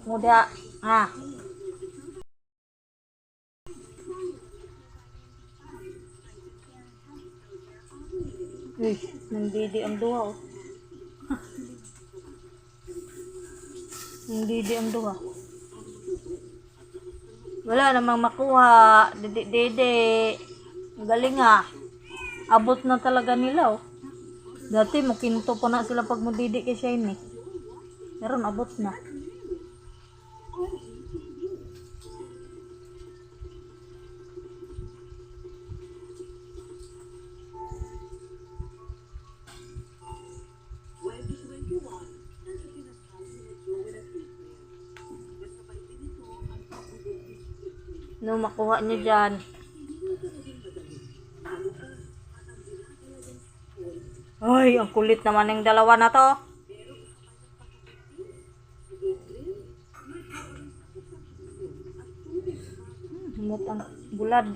Muda. Ah. Uy, nandidi ang duha oh. Nandidi ang duha. Wala namang makuha. Dede. Galing ah. Abot na talaga nila oh. Dati makinto pa na sila pag mudidi kay Shiny. Meron abot na. No, makuha niyo dyan. Ay, ang kulit naman ng dalawa na to. Humot ang bulad.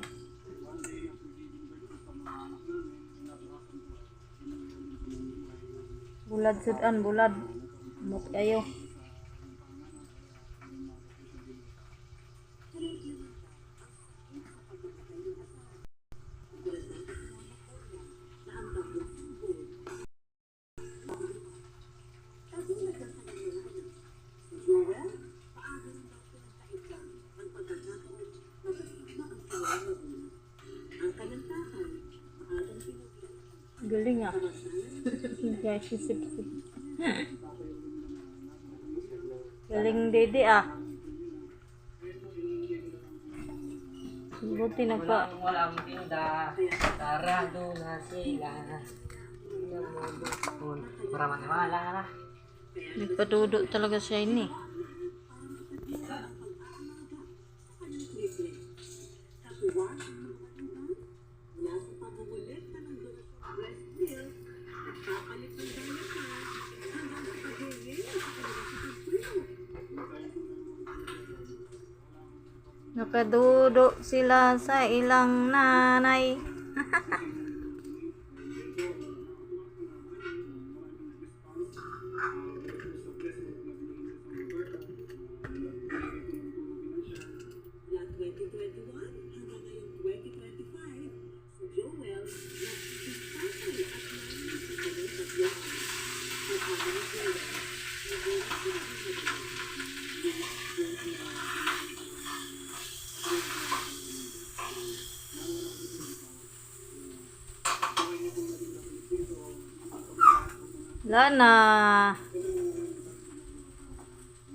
Bulad sudan, bulad. Humot kayo. Galing ah. Guys, sisip-sip. Galing dede ah. Buti na pa. Walang tinda. Sarado na sila. Para maniwala na. Nagpadudo talaga siya ini. Nakadudo sila sa ilang nanay. Lana.